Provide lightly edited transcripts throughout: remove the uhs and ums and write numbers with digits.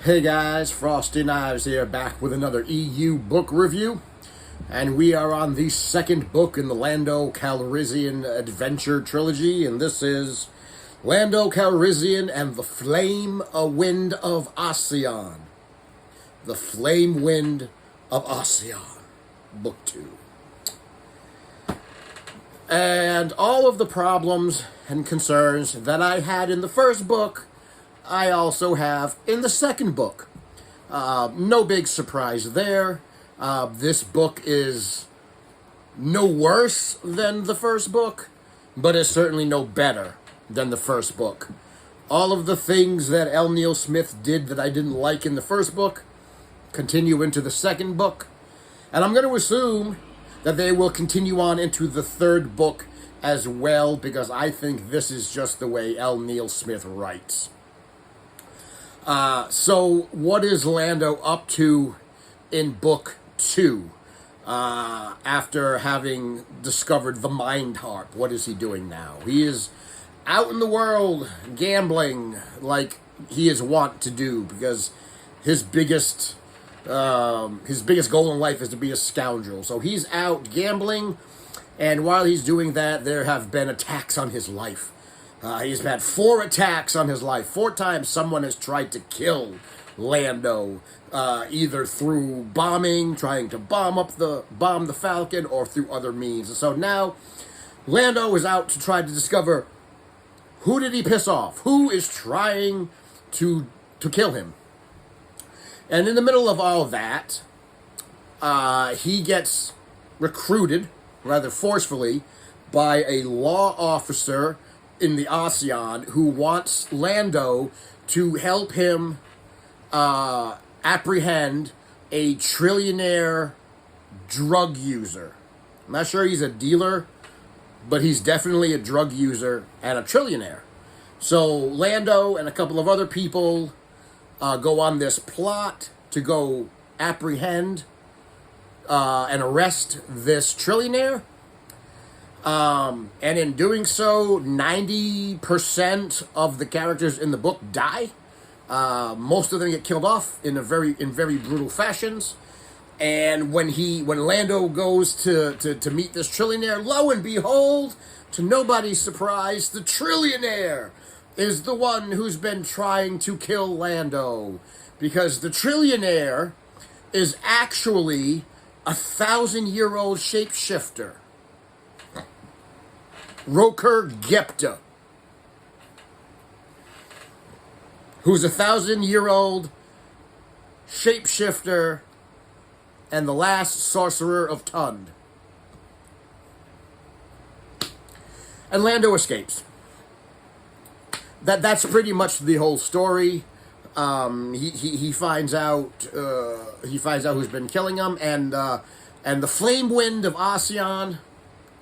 Hey guys, Frosty Knives here, back with another EU book review. And we are on the second book in the Lando Calrissian adventure trilogy, and this is Lando Calrissian and the Flamewind of Oseon. The Flamewind of Oseon, Book 2. And all of the problems and concerns that I had in the first book, I also have in the second book. No big surprise there. This book is no worse than the first book, but is certainly no better than the first book. All of the things that L. Neil Smith did that I didn't like in the first book continue into the second book. And I'm going to assume that they will continue on into the third book as well, because I think this is just the way L. Neil Smith writes. So what is Lando up to in book 2? After having discovered the Mind Harp, what is he doing now? He is out in the world gambling like he is wont to do, because his biggest goal in life is to be a scoundrel. So he's out gambling, and while he's doing that, there have been attacks on his life. He's had 4 attacks on his life. 4 times someone has tried to kill Lando, either through bombing, trying to bomb the Falcon, or through other means. And so now Lando is out to try to discover, who did he piss off? Who is trying to kill him? And in the middle of all that, he gets recruited, rather forcefully, by a law officer in the Oseon who wants Lando to help him apprehend a trillionaire drug user. I'm not sure he's a dealer, but he's definitely a drug user and a trillionaire. So Lando and a couple of other people go on this plot to go apprehend and arrest this trillionaire. And in doing so, 90% of the characters in the book die. Most of them get killed off in very brutal fashions. And when Lando goes to meet this trillionaire, lo and behold, to nobody's surprise, the trillionaire is the one who's been trying to kill Lando, because the trillionaire is actually a 1,000-year-old shapeshifter. Roker Gepta, who's a 1,000-year-old shapeshifter and the last sorcerer of Tund. And Lando escapes. That's pretty much the whole story. He finds out who's been killing him, and the Flamewind of Oseon,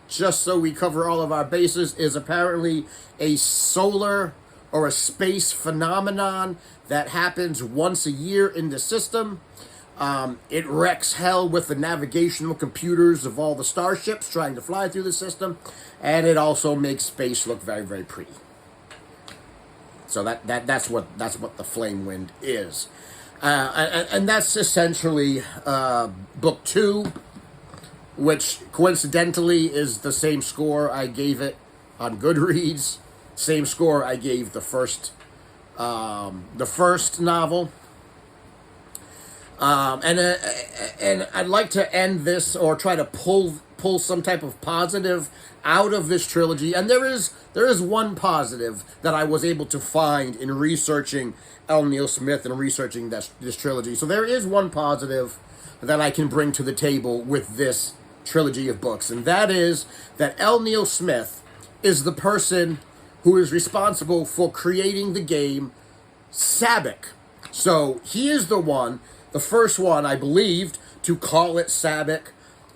just so we cover all of our bases, is apparently a solar or a space phenomenon that happens once a year in the system. It wrecks hell with the navigational computers of all the starships trying to fly through the system, and it also makes space look very, very pretty. So that's what the Flamewind is, and that's essentially book 2. Which coincidentally is the same score I gave it on Goodreads, same score I gave the first novel. And I'd like to end this, or try to pull some type of positive out of this trilogy. And there is one positive that I was able to find in researching L. Neil Smith and researching this trilogy. So there is one positive that I can bring to the table with this trilogy of books, and that is that L. Neil Smith is the person who is responsible for creating the game Sabak. So he is the first one, I believed, to call it Sabak,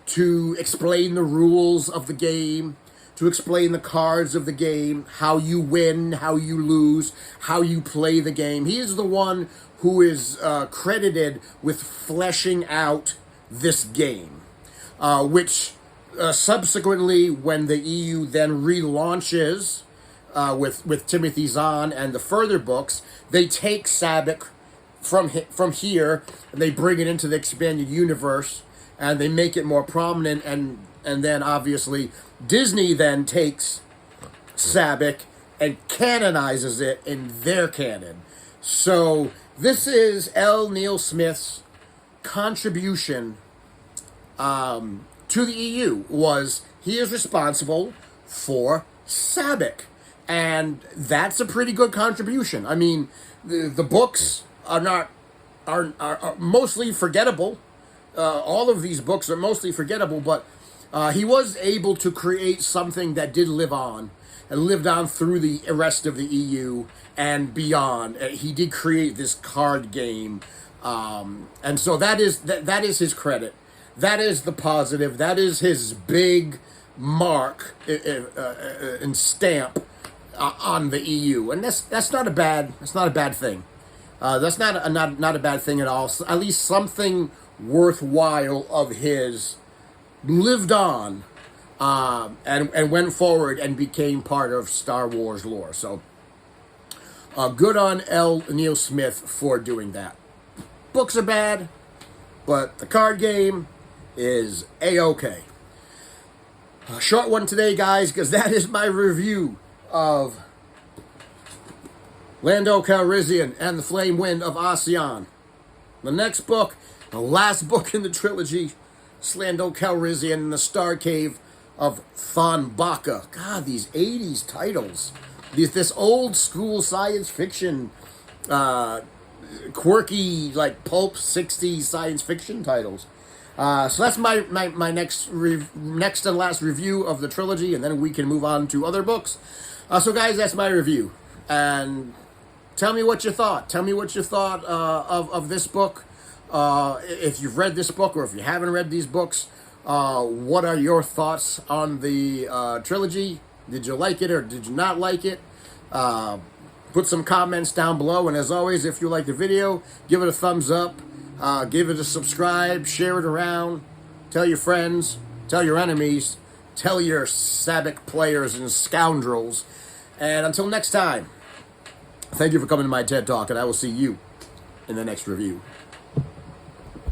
to explain the rules of the game, to explain the cards of the game, how you win, how you lose, how you play the game. He is the one who is credited with fleshing out this game. Which subsequently, when the EU then relaunches with Timothy Zahn and the further books, they take Sabak from here, and they bring it into the expanded universe, and they make it more prominent, and then obviously Disney then takes Sabak and canonizes it in their canon. So this is L. Neil Smith's contribution to the EU. Was he is responsible for Sabak, and that's a pretty good contribution. I mean, the books are mostly forgettable. All of these books are mostly forgettable, but he was able to create something that did live on, and lived on through the rest of the EU and beyond. He did create this card game, and so that is his credit. That is the positive. That is his big mark and stamp on the EU, and that's not a bad thing. That's not a bad thing at all. So at least something worthwhile of his lived on, and went forward and became part of Star Wars lore. So good on L. Neil Smith for doing that. Books are bad, but the card game is A-okay. A short one today, guys, because that is my review of Lando Calrissian and the Flamewind of Oseon. The next book, the last book in the trilogy, is Lando Calrissian in the Star Cave of Thon Baka. God, these 80s titles. This old school science fiction, quirky, like pulp 60s science fiction titles. So that's my next and last review of the trilogy, and then we can move on to other books. So guys, that's my review. And tell me what you thought. Tell me what you thought of this book. If you've read this book, or if you haven't read these books, what are your thoughts on the trilogy? Did you like it or did you not like it? Put some comments down below. And as always, if you like the video, give it a thumbs up. Give it a subscribe, share it around, tell your friends, tell your enemies, tell your Sabak players and scoundrels. And until next time, thank you for coming to my TED Talk, and I will see you in the next review.